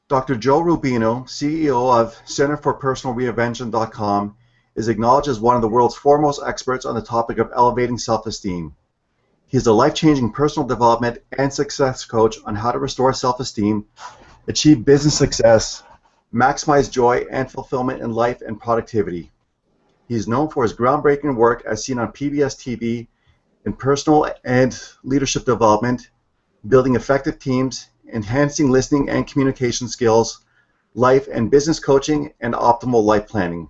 Dr. Joe Rubino, CEO of Center for Personal Reinvention.com, is acknowledged as one of the world's foremost experts on the topic of elevating self-esteem. He is a life-changing personal development and success coach on how to restore self-esteem, achieve business success, maximize joy and fulfillment in life and productivity. He is known for his groundbreaking work as seen on PBS TV in personal and leadership development, building effective teams, enhancing listening and communication skills, life and business coaching, and optimal life planning.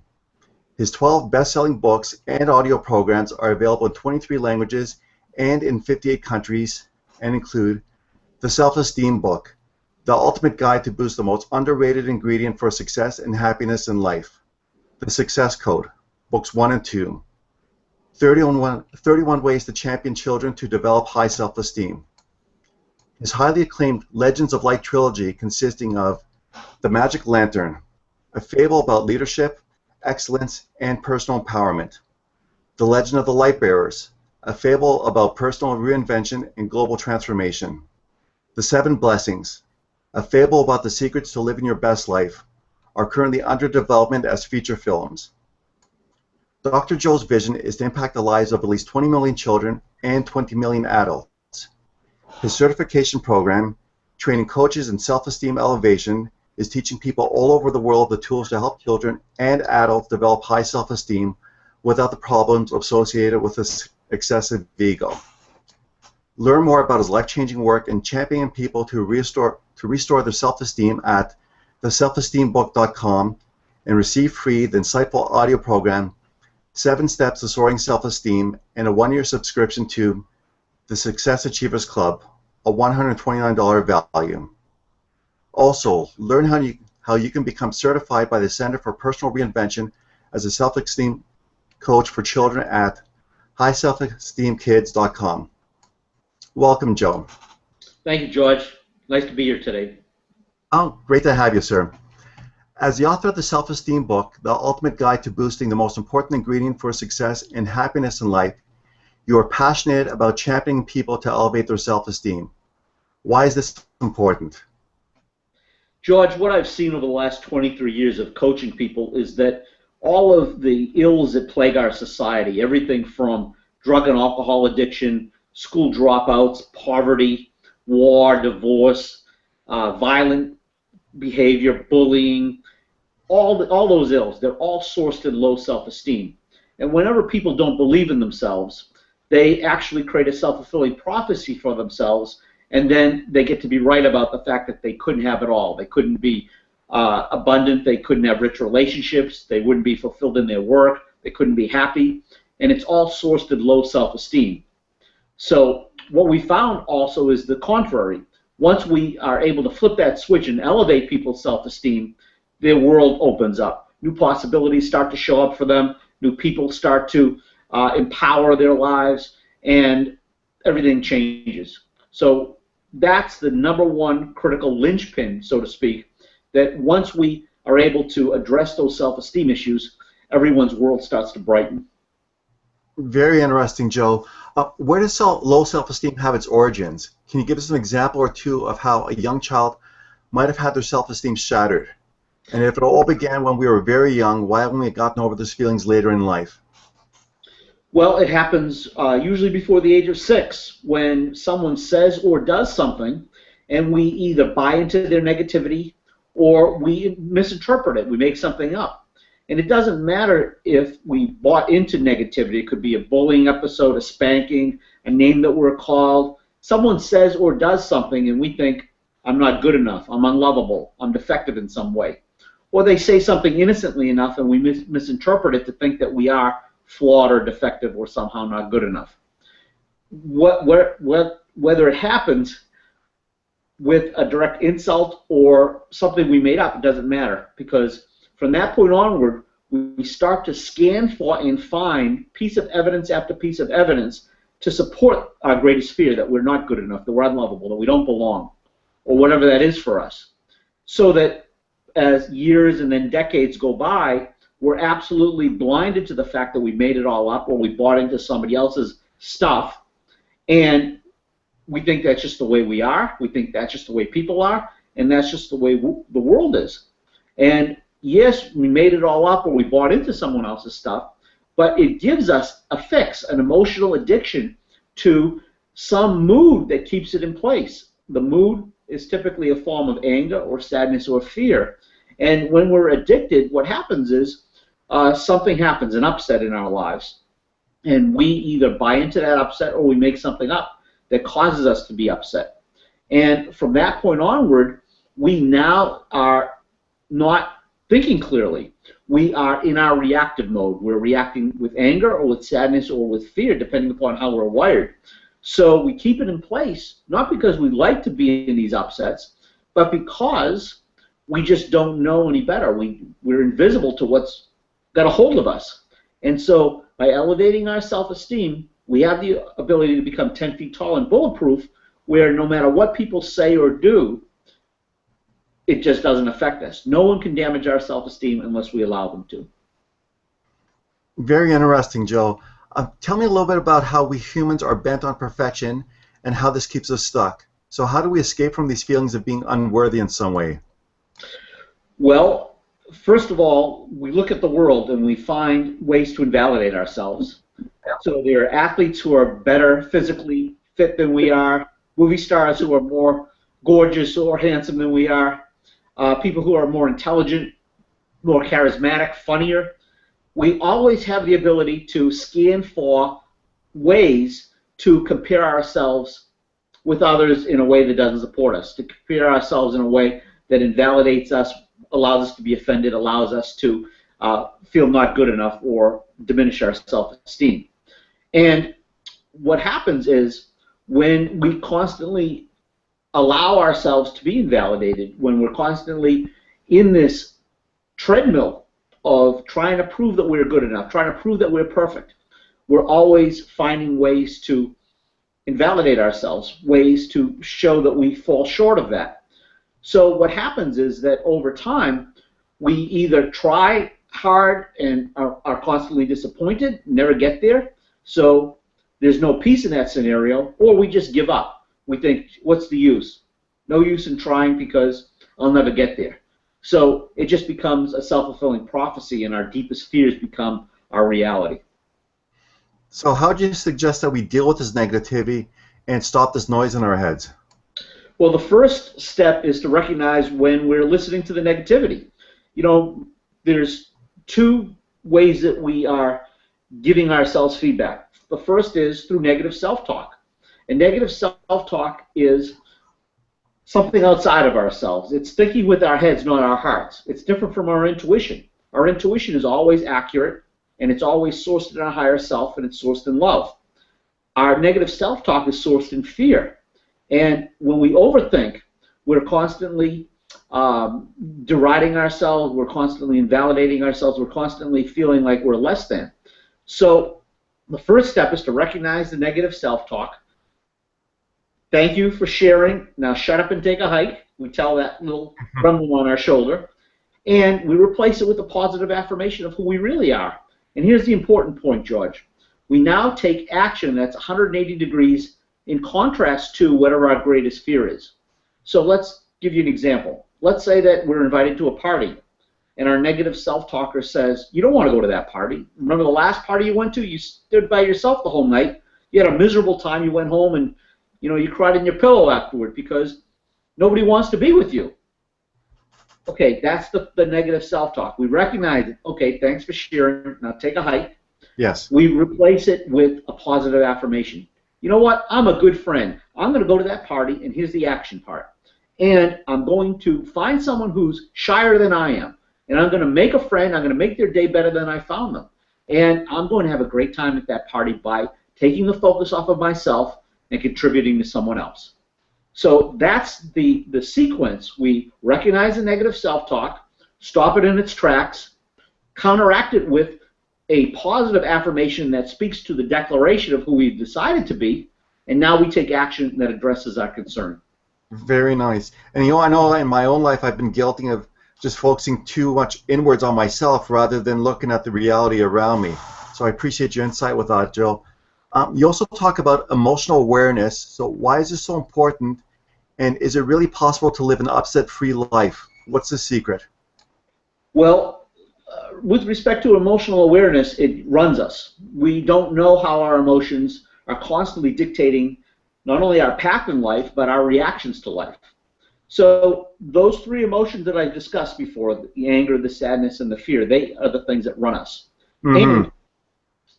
His 12 best-selling books and audio programs are available in 23 languages and in 58 countries and include The Self-Esteem Book, The Ultimate Guide to Boost the Most Underrated Ingredient for Success and Happiness in Life, The Success Code, Books 1 and 2, 31 Ways to Champion Children to Develop High Self-Esteem. His highly acclaimed Legends of Light trilogy consisting of The Magic Lantern, a fable about leadership, excellence, and personal empowerment. The Legend of the Lightbearers, a fable about personal reinvention and global transformation. The Seven Blessings, a fable about the secrets to living your best life, are currently under development as feature films. Dr. Joe's vision is to impact the lives of at least 20 million children and 20 million adults. His certification program, training coaches in self-esteem elevation, is teaching people all over the world the tools to help children and adults develop high self-esteem without the problems associated with this excessive ego. Learn more about his life-changing work in championing people to restore their self-esteem at theselfesteembook.com and receive free the insightful audio program 7 Steps to Soaring Self-Esteem and a 1-year subscription to the Success Achievers Club, a $129 value. Also, learn how you can become certified by the Center for Personal Reinvention as a self-esteem coach for children at highselfesteemkids.com. Welcome, Joe. Thank you, George. Nice to be here today. Oh, great to have you, sir. As the author of the Self-Esteem Book, The Ultimate Guide to Boosting the Most Important Ingredient for Success and Happiness in Life, you are passionate about championing people to elevate their self-esteem. Why is this important? George, what I've seen over the last 23 years of coaching people is that all of the ills that plague our society, everything from drug and alcohol addiction, school dropouts, poverty, war, divorce, violent behavior, bullying, all those ills, they're all sourced in low self-esteem. And whenever people don't believe in themselves, they actually create a self-fulfilling prophecy for themselves, and then they get to be right about the fact that they couldn't have it all. They couldn't be abundant, they couldn't have rich relationships, they wouldn't be fulfilled in their work, they couldn't be happy, and it's all sourced in low self-esteem. So what we found also is the contrary. Once we are able to flip that switch and elevate people's self-esteem, their world opens up. New possibilities start to show up for them, new people start to empower their lives, and everything changes. So that's the #1 critical linchpin, so to speak, that once we are able to address those self-esteem issues, everyone's world starts to brighten. Very interesting, Joe. Where does low self-esteem have its origins? Can you give us an example or two of how a young child might have had their self-esteem shattered? And if it all began when we were very young, why haven't we gotten over those feelings later in life? Well, it happens usually before the age of 6, when someone says or does something, and we either buy into their negativity or we misinterpret it. We make something up. And it doesn't matter if we bought into negativity. It could be a bullying episode, a spanking, a name that we're called. Someone says or does something, and we think, I'm not good enough, I'm unlovable, I'm defective in some way. Or they say something innocently enough, and we misinterpret it to think that we are flawed or defective or somehow not good enough. Whether it happens with a direct insult or something we made up, it doesn't matter, because from that point onward, we start to scan for and find piece of evidence after piece of evidence to support our greatest fear that we're not good enough, that we're unlovable, that we don't belong, or whatever that is for us. So that as years and then decades go by, we're absolutely blinded to the fact that we made it all up, or we bought into somebody else's stuff, and we think that's just the way we are, we think that's just the way people are, and that's just the way the world is. And yes, we made it all up or we bought into someone else's stuff, but it gives us a fix, an emotional addiction to some mood that keeps it in place. The mood is typically a form of anger or sadness or fear. And when we're addicted, what happens is something happens, an upset in our lives. And we either buy into that upset or we make something up that causes us to be upset. And from that point onward, we now are not thinking clearly. We are in our reactive mode. We're reacting with anger or with sadness or with fear, depending upon how we're wired. So we keep it in place, not because we like to be in these upsets, but because we just don't know any better. We're invisible to what's got a hold of us. And so by elevating our self-esteem, we have the ability to become 10 feet tall and bulletproof, where no matter what people say or do, it just doesn't affect us. No one can damage our self-esteem unless we allow them to. Very interesting, Joe. Tell me a little bit about how we humans are bent on perfection and how this keeps us stuck. So how do we escape from these feelings of being unworthy in some way? Well, first of all, we look at the world and we find ways to invalidate ourselves. So there are athletes who are better physically fit than we are, movie stars who are more gorgeous or handsome than we are, people who are more intelligent, more charismatic, funnier. We always have the ability to scan for ways to compare ourselves with others in a way that doesn't support us, to compare ourselves in a way that invalidates us, allows us to be offended, allows us to feel not good enough or diminish our self-esteem. And what happens is when we constantly allow ourselves to be invalidated, when we're constantly in this treadmill of trying to prove that we're good enough, trying to prove that we're perfect, we're always finding ways to invalidate ourselves, ways to show that we fall short of that. So what happens is that over time, we either try hard and are constantly disappointed, never get there, so there's no peace in that scenario, or we just give up. We think, what's the use? No use in trying because I'll never get there. So it just becomes a self-fulfilling prophecy, and our deepest fears become our reality. So how do you suggest that we deal with this negativity and stop this noise in our heads? Well, the first step is to recognize when we're listening to the negativity. You know, there's two ways that we are giving ourselves feedback. The first is through negative self-talk. And negative self-talk is something outside of ourselves. It's thinking with our heads, not our hearts. It's different from our intuition. Our intuition is always accurate, and it's always sourced in our higher self, and it's sourced in love. Our negative self-talk is sourced in fear. And when we overthink, we're constantly deriding ourselves, we're constantly invalidating ourselves, we're constantly feeling like we're less than. So the first step is to recognize the negative self-talk. Thank you for sharing. Now shut up and take a hike. We tell that little rumble on our shoulder. And we replace it with a positive affirmation of who we really are. And here's the important point, George. We now take action that's 180 degrees in contrast to whatever our greatest fear is. So let's give you an example. Let's say that we're invited to a party, and our negative self-talker says, you don't want to go to that party. Remember the last party you went to? You stood by yourself the whole night. You had a miserable time. You went home and you cried in your pillow afterward because nobody wants to be with you. Okay, that's the negative self-talk. We recognize it. Okay, thanks for sharing. Now take a hike. Yes. We replace it with a positive affirmation. You know what? I'm a good friend. I'm going to go to that party, and here's the action part. And I'm going to find someone who's shyer than I am, and I'm going to make a friend. I'm going to make their day better than I found them. And I'm going to have a great time at that party by taking the focus off of myself and contributing to someone else. So that's the sequence. We recognize the negative self-talk, stop it in its tracks, counteract it with a positive affirmation that speaks to the declaration of who we've decided to be, and now we take action that addresses our concern. Very nice. And I know in my own life I've been guilty of just focusing too much inwards on myself rather than looking at the reality around me. So I appreciate your insight with that, Joe. You also talk about emotional awareness. So why is this so important? And is it really possible to live an upset-free life? What's the secret? Well, with respect to emotional awareness, it runs us. We don't know how our emotions are constantly dictating not only our path in life, but our reactions to life. So those three emotions that I discussed before, the anger, the sadness, and the fear, they are the things that run us. Mm-hmm. And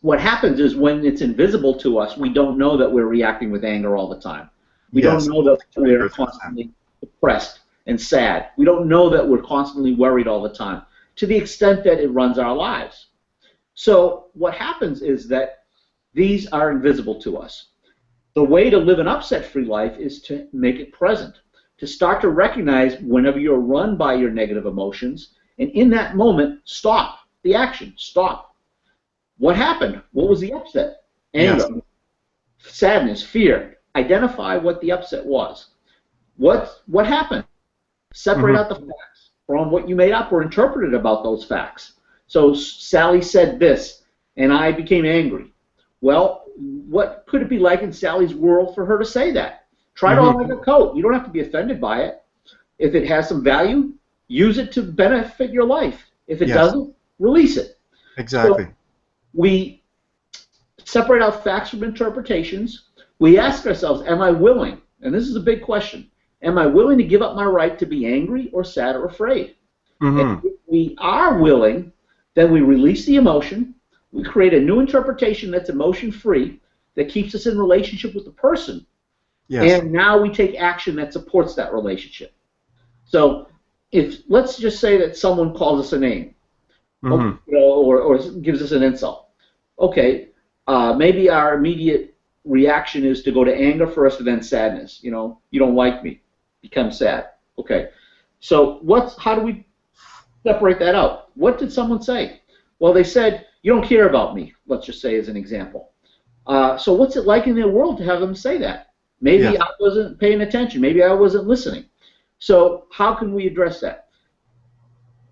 what happens is when it's invisible to us, we don't know that we're reacting with anger all the time. We Yes. don't know that we're constantly depressed and sad. We don't know that we're constantly worried all the time, to the extent that it runs our lives. So what happens is that these are invisible to us. The way to live an upset-free life is to make it present, to start to recognize whenever you're run by your negative emotions, and in that moment, stop the action. Stop. What happened? What was the upset? Anger, Yes. sadness, fear. Identify what the upset was. What happened? Separate out the facts from what you made up or interpreted about those facts. So Sally said this, and I became angry. Well, what could it be like in Sally's world for her to say that? Try it on like a coat. You don't have to be offended by it. If it has some value, use it to benefit your life. If it doesn't, release it. Exactly. So we separate out facts from interpretations. We ask ourselves, am I willing? And this is a big question. Am I willing to give up my right to be angry or sad or afraid? And if we are willing, then we release the emotion. We create a new interpretation that's emotion-free, that keeps us in relationship with the person. Yes. And now we take action that supports that relationship. So if let's just say that someone calls us a name, or gives us an insult. Okay, maybe our immediate reaction is to go to anger first and then sadness. You know, you don't like me, become sad. Okay, so how do we separate that out? What did someone say? Well, they said, you don't care about me, let's just say as an example. So what's it like in their world to have them say that? Maybe I wasn't paying attention. Maybe I wasn't listening. So how can we address that?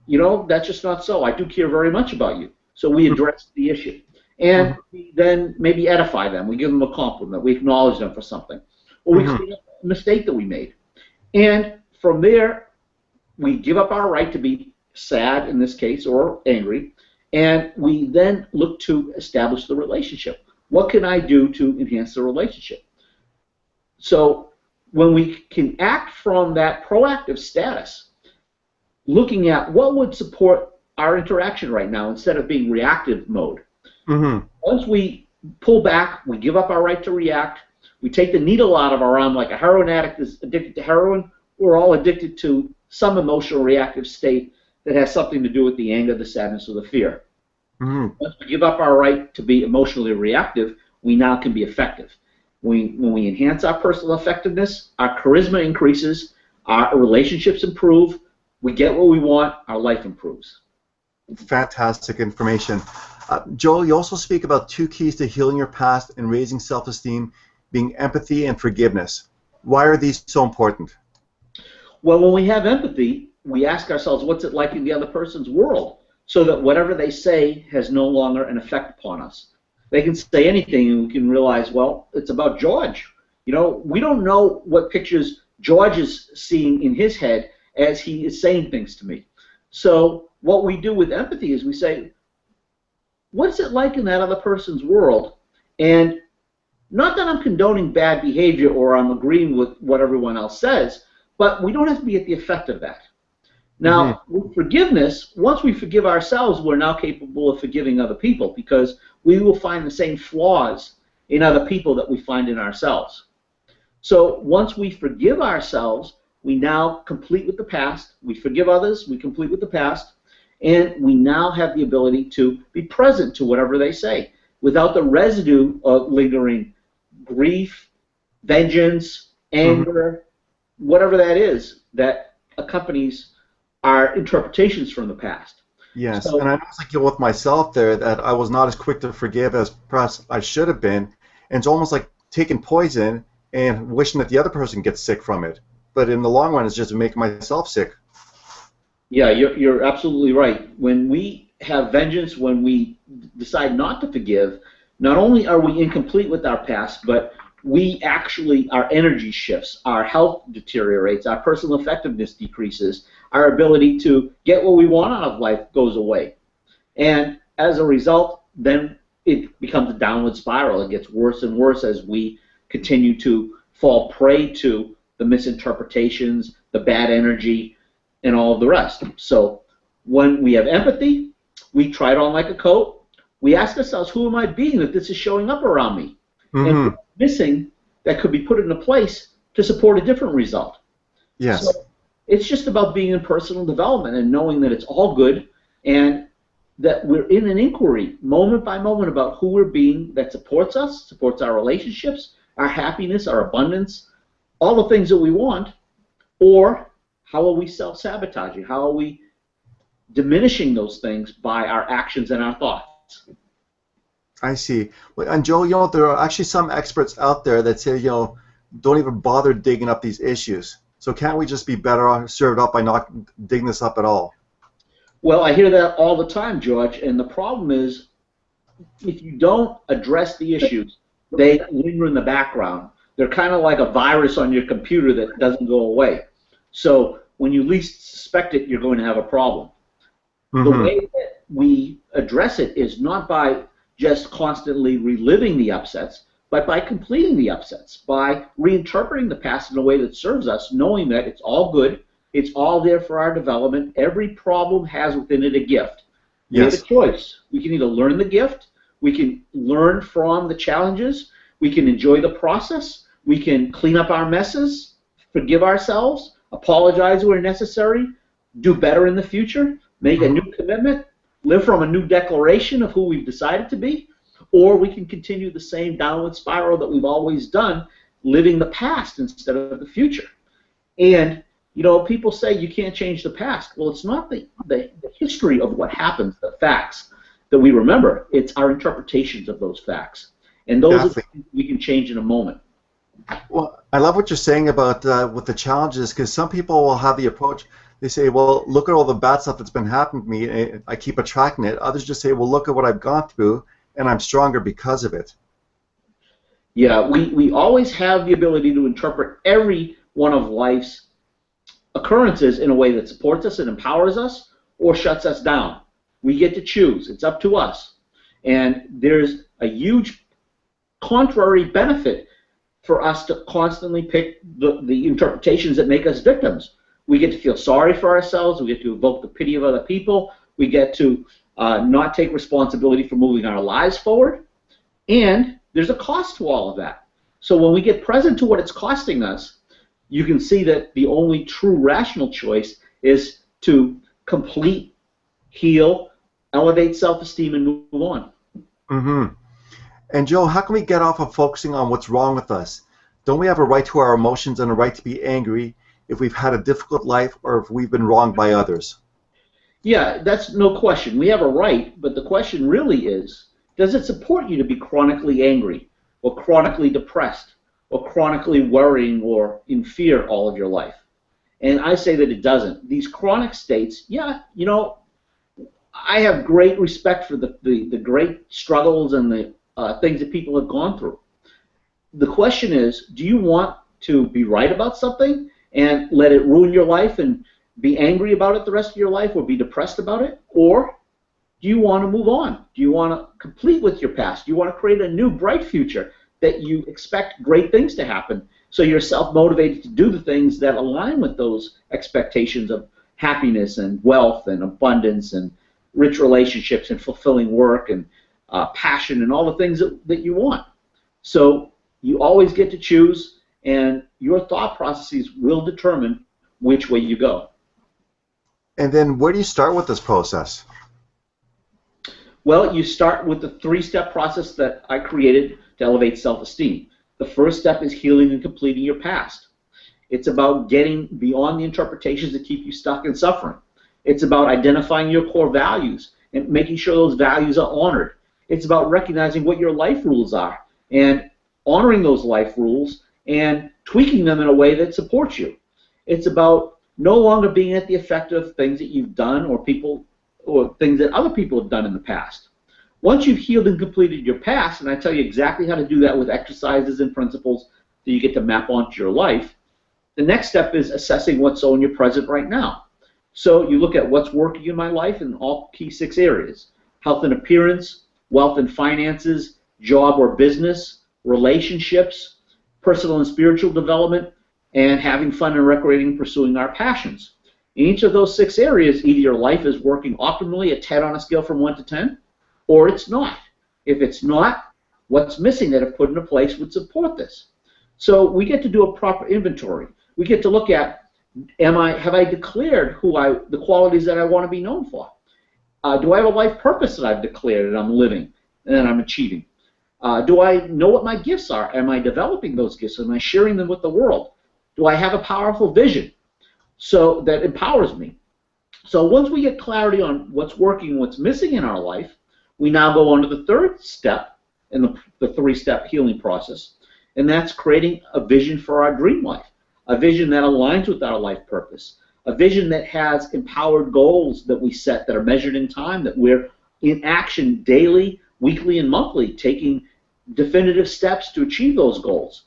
You know, that's just not so. I do care very much about you. So we address the issue. And we then maybe edify them. We give them a compliment. We acknowledge them for something. Or we clean up a mistake that we made. And from there, we give up our right to be sad, in this case, or angry. And we then look to establish the relationship. What can I do to enhance the relationship? So when we can act from that proactive status, looking at what would support our interaction right now instead of being reactive mode. Once we pull back, we give up our right to react, we take the needle out of our arm like a heroin addict is addicted to heroin, we're all addicted to some emotional reactive state that has something to do with the anger, the sadness, or the fear. Once we give up our right to be emotionally reactive, we now can be effective. When we enhance our personal effectiveness, our charisma increases, our relationships improve, we get what we want, our life improves. Fantastic information. Joel, you also speak about 2 keys to healing your past and raising self-esteem, being empathy and forgiveness. Why are these so important? Well, when we have empathy, we ask ourselves, what's it like in the other person's world? So that whatever they say has no longer an effect upon us. They can say anything and we can realize, well, it's about George. You know, we don't know what pictures George is seeing in his head as he is saying things to me. So what we do with empathy is we say, what's it like in that other person's world? And not that I'm condoning bad behavior or I'm agreeing with what everyone else says, but we don't have to be at the effect of that. Now, with forgiveness, once we forgive ourselves, we're now capable of forgiving other people because we will find the same flaws in other people that we find in ourselves. So once we forgive ourselves, we now complete with the past. We forgive others, we complete with the past, and we now have the ability to be present to whatever they say without the residue of lingering grief, vengeance, anger, whatever that is that accompanies our interpretations from the past. Yes, So, and I noticed like with myself there that I was not as quick to forgive as perhaps I should have been, and it's almost like taking poison and wishing that the other person gets sick from it. But in the long run, it's just making myself sick. yeah, you're absolutely right. When we have vengeance, when we decide not to forgive, not only are we incomplete with our past, but we actually, our energy shifts, our health deteriorates, our personal effectiveness decreases, our ability to get what we want out of life goes away. And as a result, then it becomes a downward spiral. It gets worse and worse as we continue to fall prey to the misinterpretations, the bad energy, and all of the rest. So when we have empathy, we try it on like a coat. We ask ourselves, who am I being that this is showing up around me? And what's missing that could be put into place to support a different result. Yes. So it's just about being in personal development and knowing that it's all good and that we're in an inquiry moment by moment about who we're being that supports us, supports our relationships, our happiness, our abundance, all the things that we want, or how are we self-sabotaging? How are we diminishing those things by our actions and our thoughts? I see. Well, and Joe, there are actually some experts out there that say, don't even bother digging up these issues. So can't we just be better served up by not digging this up at all? Well, I hear that all the time, George, and the problem is if you don't address the issues, they linger in the background. They're kind of like a virus on your computer that doesn't go away. So when you least suspect it, you're going to have a problem. The way that we address it is not by just constantly reliving the upsets, but by completing the upsets, by reinterpreting the past in a way that serves us, knowing that it's all good, it's all there for our development. Every problem has within it a gift. We have a choice. We can either learn the gift, we can learn from the challenges, we can enjoy the process, we can clean up our messes, forgive ourselves, apologize where necessary, do better in the future, make a new commitment, live from a new declaration of who we've decided to be, or we can continue the same downward spiral that we've always done, living the past instead of the future. And, people say you can't change the past. Well, it's not the history of what happens, the facts that we remember. It's our interpretations of those facts. And those are things we can change in a moment. Well, I love what you're saying about with the challenges, because some people will have the approach, they say, well, look at all the bad stuff that's been happening to me, and I keep attracting it. Others just say, well, look at what I've gone through, and I'm stronger because of it. Yeah, we always have the ability to interpret every one of life's occurrences in a way that supports us and empowers us or shuts us down. We get to choose. It's up to us. And there's a huge contrary benefit for us to constantly pick the interpretations that make us victims. We get to feel sorry for ourselves. We get to evoke the pity of other people. We get to not take responsibility for moving our lives forward. And there's a cost to all of that. So when we get present to what it's costing us, you can see that the only true rational choice is to complete, heal, elevate self-esteem, and move on. And Joe, how can we get off of focusing on what's wrong with us? Don't we have a right to our emotions and a right to be angry if we've had a difficult life or if we've been wronged by others? Yeah, that's no question. We have a right, but the question really is, does it support you to be chronically angry or chronically depressed or chronically worrying or in fear all of your life? And I say that it doesn't. These chronic states, I have great respect for the great struggles and the things that people have gone through. The question is, do you want to be right about something and let it ruin your life and be angry about it the rest of your life or be depressed about it? Or do you want to move on? Do you want to complete with your past? Do you want to create a new bright future that you expect great things to happen so you're self-motivated to do the things that align with those expectations of happiness and wealth and abundance and rich relationships and fulfilling work and passion and all the things that you want? So you always get to choose, and your thought processes will determine which way you go. And then where do you start with this process? Well, you start with the three-step process that I created to elevate self-esteem. The first step is healing and completing your past. It's about getting beyond the interpretations that keep you stuck in suffering. It's about identifying your core values and making sure those values are honored. It's about recognizing what your life rules are and honoring those life rules and tweaking them in a way that supports you. It's about no longer being at the effect of things that you've done or things that other people have done in the past. Once you've healed and completed your past, and I tell you exactly how to do that with exercises and principles that you get to map onto your life, the next step is assessing what's so in your present right now. So you look at what's working in my life in all key 6 areas: health and appearance, wealth and finances, job or business, relationships, personal and spiritual development, and having fun and recreating and pursuing our passions. In each of those 6 areas, either your life is working optimally, a 10 on a scale from 1 to 10, or it's not. If it's not, what's missing that if put into place would support this? So we get to do a proper inventory. We get to look at, have I declared the qualities that I want to be known for? Do I have a life purpose that I've declared and I'm living and that I'm achieving? Do I know what my gifts are? Am I developing those gifts? Am I sharing them with the world? Do I have a powerful vision so that empowers me? So once we get clarity on what's working and what's missing in our life, we now go on to the 3rd step in the 3-step healing process, and that's creating a vision for our dream life, a vision that aligns with our life purpose, a vision that has empowered goals that we set that are measured in time, that we're in action daily, weekly, and monthly, taking definitive steps to achieve those goals.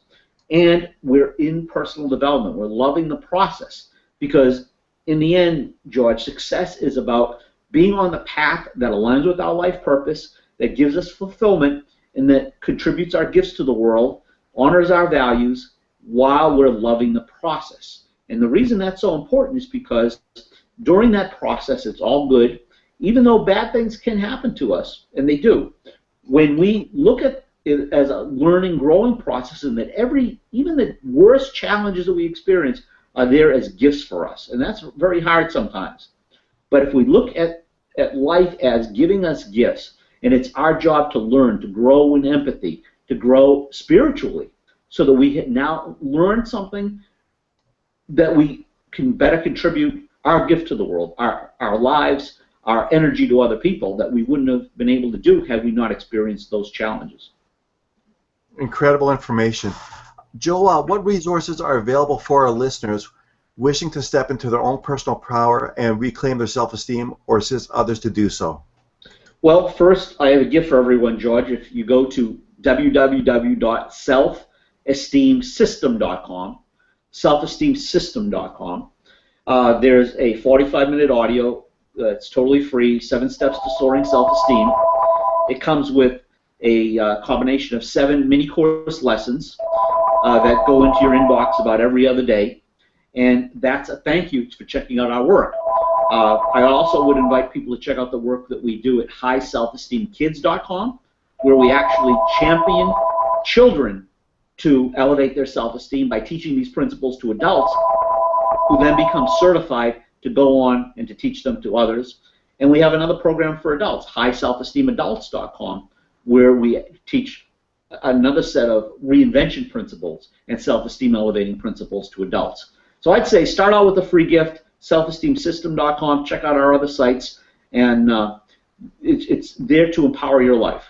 And we're in personal development. We're loving the process because in the end, George, success is about being on the path that aligns with our life purpose, that gives us fulfillment, and that contributes our gifts to the world, honors our values, while we're loving the process. And the reason that's so important is because during that process, it's all good, even though bad things can happen to us, and they do. When we look at it as a learning, growing process, and that even the worst challenges that we experience are there as gifts for us, and that's very hard sometimes. But if we look at life as giving us gifts, and it's our job to learn, to grow in empathy, to grow spiritually, so that we now learn something that we can better contribute our gift to the world, our lives, our energy to other people that we wouldn't have been able to do had we not experienced those challenges. Incredible information. Joe, what resources are available for our listeners wishing to step into their own personal power and reclaim their self-esteem or assist others to do so? Well, first, I have a gift for everyone, George. If you go to www.selfesteemsystem.com, selfesteemsystem.com, there's a 45-minute audio that's totally free, 7 steps to soaring self-esteem. It comes with a combination of 7 mini-course lessons that go into your inbox about every other day. And that's a thank you for checking out our work. I also would invite people to check out the work that we do at highselfesteemkids.com, where we actually champion children to elevate their self-esteem by teaching these principles to adults who then become certified to go on and to teach them to others. And we have another program for adults, highselfesteemadults.com, where we teach another set of reinvention principles and self-esteem elevating principles to adults. So I'd say start out with a free gift, selfesteemsystem.com, check out our other sites, and it's there to empower your life.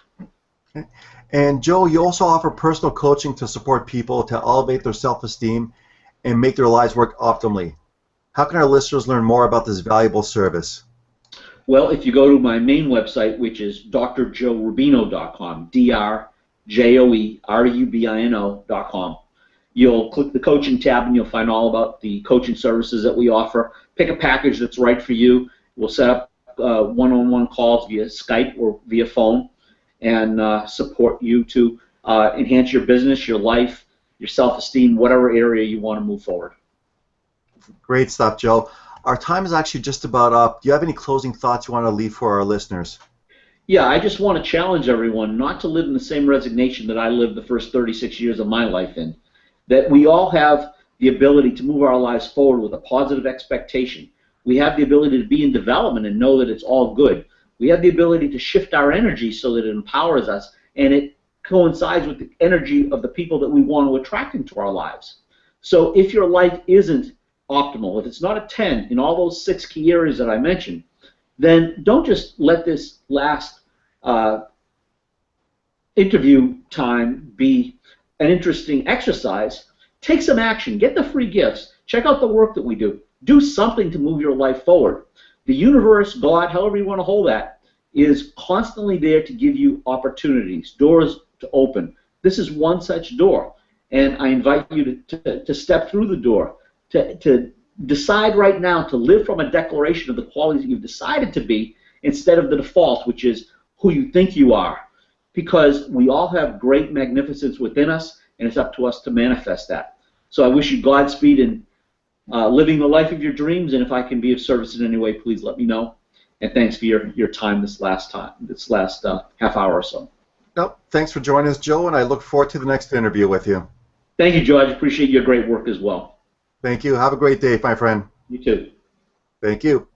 Okay. And Joe, you also offer personal coaching to support people to elevate their self-esteem and make their lives work optimally. How can our listeners learn more about this valuable service? Well, if you go to my main website, which is drjoerubino.com, drjoerubino.com, you'll click the coaching tab and you'll find all about the coaching services that we offer. Pick a package that's right for you. We'll set up one-on-one calls via Skype or via phone and support you to enhance your business, your life, your self-esteem, whatever area you want to move forward. Great stuff, Joe. Our time is actually just about up. Do you have any closing thoughts you want to leave for our listeners? Yeah, I just want to challenge everyone not to live in the same resignation that I lived the first 36 years of my life in. That we all have the ability to move our lives forward with a positive expectation. We have the ability to be in development and know that it's all good. We have the ability to shift our energy so that it empowers us, and it coincides with the energy of the people that we want to attract into our lives. So if your life isn't optimal, if it's not a 10 in all those 6 key areas that I mentioned, then don't just let this last interview time be an interesting exercise. Take some action. Get the free gifts. Check out the work that we do. Do something to move your life forward. The universe, God, however you want to hold that, is constantly there to give you opportunities, doors to open. This is one such door, and I invite you to step through the door, to decide right now to live from a declaration of the qualities that you've decided to be instead of the default, which is who you think you are, because we all have great magnificence within us, and it's up to us to manifest that. So I wish you Godspeed in living the life of your dreams, and if I can be of service in any way, please let me know. And thanks for your time this last half hour or so. Nope. Thanks for joining us, Joe, and I look forward to the next interview with you. Thank you, George. Appreciate your great work as well. Thank you. Have a great day, my friend. You too. Thank you.